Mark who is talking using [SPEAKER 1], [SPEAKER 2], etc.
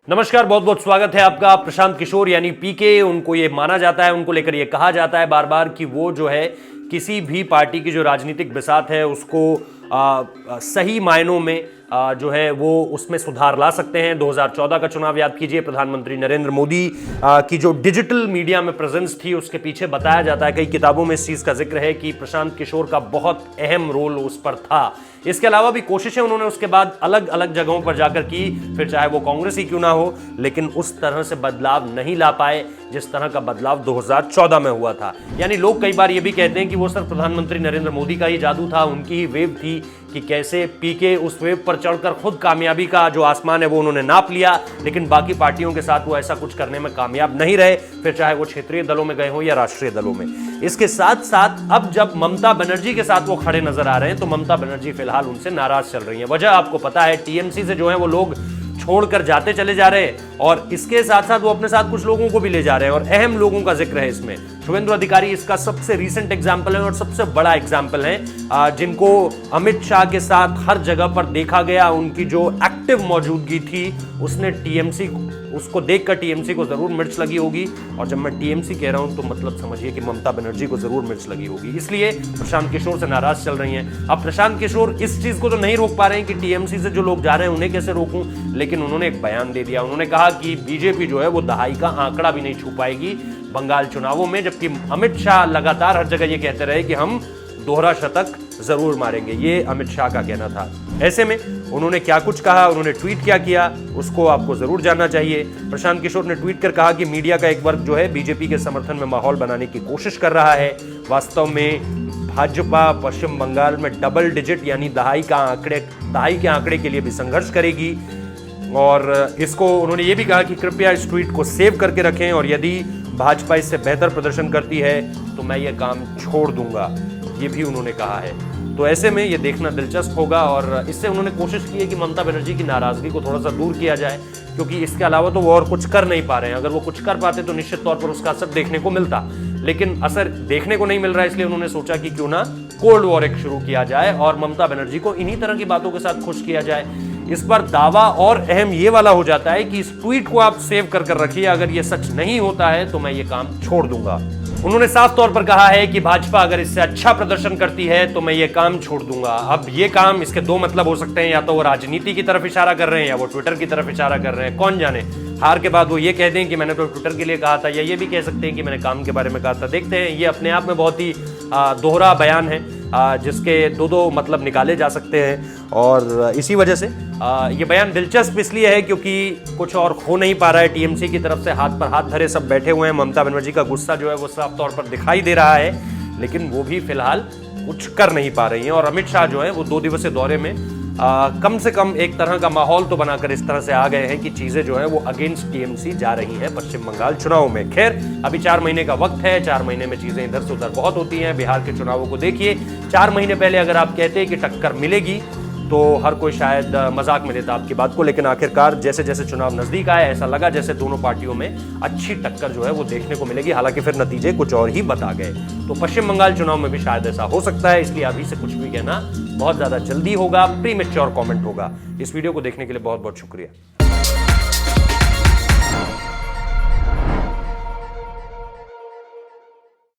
[SPEAKER 1] नमस्कार, बहुत बहुत स्वागत है आपका। प्रशांत किशोर यानी पीके, उनको ये माना जाता है, उनको लेकर ये कहा जाता है बार बार कि वो जो है किसी भी पार्टी की जो राजनीतिक बिसात है उसको सही मायनों में जो है वो उसमें सुधार ला सकते हैं। 2014 का चुनाव याद कीजिए, प्रधानमंत्री नरेंद्र मोदी की जो डिजिटल मीडिया में प्रेजेंस थी उसके पीछे बताया जाता है, कई किताबों में इस चीज़ का जिक्र है कि प्रशांत किशोर का बहुत अहम रोल उस पर था। इसके अलावा भी कोशिशें उन्होंने उसके बाद अलग अलग जगहों पर जाकर की, फिर चाहे वो कांग्रेस ही क्यों ना हो, लेकिन उस तरह से बदलाव नहीं ला पाए जिस तरह का बदलाव 2014 में हुआ था। यानी लोग कई बार ये भी कहते हैं कि वो सिर्फ प्रधानमंत्री नरेंद्र मोदी का ही जादू था, उनकी ही वेव थी कि कैसे पीके उस वेव पर चढ़कर खुद कामयाबी का जो आसमान है वो उन्होंने नाप लिया, लेकिन बाकी पार्टियों के साथ वो ऐसा कुछ करने में कामयाब नहीं रहे, फिर चाहे वो क्षेत्रीय दलों में गए हों या राष्ट्रीय दलों में। इसके साथ साथ अब जब ममता बनर्जी के साथ वो खड़े नजर आ रहे हैं तो ममता बनर्जी फिलहाल उनसे नाराज चल रही है। वजह आपको पता है, टीएमसी से जो है वो लोग छोड़कर जाते चले जा रहे हैं और इसके साथ साथ वो अपने साथ कुछ लोगों को भी ले जा रहे हैं और अहम लोगों का जिक्र है इसमें। शुभेंदु अधिकारी इसका सबसे रीसेंट एग्जाम्पल है और सबसे बड़ा एग्जाम्पल है, जिनको अमित शाह के साथ हर जगह पर देखा गया। उनकी जो एक्टिव मौजूदगी थी उसने टीएमसी उसको देखकर टीएमसी को जरूर मिर्च लगी होगी, और जब मैं टीएमसी कह रहा हूं तो मतलब समझिए कि ममता बनर्जी को जरूर मिर्च लगी होगी। इसलिए प्रशांत किशोर से नाराज चल रही हैं। अब प्रशांत किशोर इस चीज को तो नहीं रोक पा रहे हैं कि टीएमसी से जो लोग जा रहे हैं उन्हें कैसे रोकूं, लेकिन उन्होंने एक बयान दे दिया। उन्होंने कहा कि बीजेपी जो है वो दहाई का आंकड़ा भी नहीं छू पाएगी बंगाल चुनावों में, जबकि अमित शाह लगातार हर जगह ये कहते रहे कि हम दोहरा शतक जरूर मारेंगे। ये अमित शाह का कहना था। ऐसे में उन्होंने क्या कुछ कहा, उन्होंने ट्वीट क्या किया, उसको आपको जरूर जानना चाहिए। प्रशांत किशोर ने ट्वीट कर कहा कि मीडिया का एक वर्ग जो है बीजेपी के समर्थन में माहौल बनाने की कोशिश कर रहा है। वास्तव में भाजपा पश्चिम बंगाल में डबल डिजिट यानी दहाई के आंकड़े के लिए भी संघर्ष करेगी, और इसको उन्होंने ये भी कहा कि कृपया इस ट्वीट को सेव करके रखें और यदि भाजपा इससे बेहतर प्रदर्शन करती है तो मैं ये काम छोड़ दूंगा, ये भी उन्होंने कहा है। तो ऐसे में ये देखना दिलचस्प होगा और इससे उन्होंने कोशिश की है कि ममता बनर्जी की नाराजगी को थोड़ा सा दूर किया जाए, क्योंकि इसके अलावा तो वो और कुछ कर नहीं पा रहे हैं। अगर वो कुछ कर पाते तो निश्चित तौर पर उसका असर देखने को मिलता, लेकिन असर देखने को नहीं मिल रहा है। इसलिए उन्होंने सोचा कि क्यों ना कोल्ड वॉर एक शुरू किया जाए और ममता बनर्जी को इन्हीं तरह की बातों के साथ खुश किया जाए। इस पर दावा और अहम ये वाला हो जाता है कि इस ट्वीट को आप सेव कर रखिए, अगर ये सच नहीं होता है तो मैं ये काम छोड़ दूंगा। उन्होंने साफ तौर पर कहा है कि भाजपा अगर इससे अच्छा प्रदर्शन करती है तो मैं ये काम छोड़ दूंगा। अब ये काम, इसके दो मतलब हो सकते हैं, या तो वो राजनीति की तरफ इशारा कर रहे हैं या वो ट्विटर की तरफ इशारा कर रहे हैं, कौन जाने। हार के बाद वो ये कह दें कि मैंने तो ट्विटर के लिए कहा था, या ये भी कह सकते हैं कि मैंने काम के बारे में कहा था। देखते हैं, ये अपने आप में बहुत ही दोहरा बयान है जिसके दो मतलब निकाले जा सकते हैं, और इसी वजह से ये बयान दिलचस्प इसलिए है क्योंकि कुछ और हो नहीं पा रहा है। टीएमसी की तरफ से हाथ पर हाथ धरे सब बैठे हुए हैं। ममता बनर्जी का गुस्सा जो है वो साफ तौर पर दिखाई दे रहा है, लेकिन वो भी फिलहाल कुछ कर नहीं पा रही हैं। और अमित शाह जो है वो 2 दिवसीय दौरे में कम से कम एक तरह का माहौल तो बनाकर इस तरह से आ गए हैं कि चीजें जो है वो अगेंस्ट टीएमसी जा रही हैं पश्चिम बंगाल चुनाव में। खैर, अभी 4 महीने का वक्त है, 4 महीने में चीजें इधर से उधर बहुत होती हैं। बिहार के चुनावों को देखिए, 4 महीने पहले अगर आप कहते हैं कि टक्कर मिलेगी तो हर कोई शायद मजाक में लेता आपकी बात को, लेकिन आखिरकार जैसे जैसे चुनाव नजदीक आए ऐसा लगा जैसे दोनों पार्टियों में अच्छी टक्कर जो है वो देखने को मिलेगी। हालांकि फिर नतीजे कुछ और ही बता गए। तो पश्चिम बंगाल चुनाव में भी शायद ऐसा हो सकता है, इसलिए अभी से कुछ भी कहना बहुत ज्यादा जल्दी होगा, प्रीमेच्योर कमेंट होगा। इस वीडियो को देखने के लिए बहुत बहुत शुक्रिया।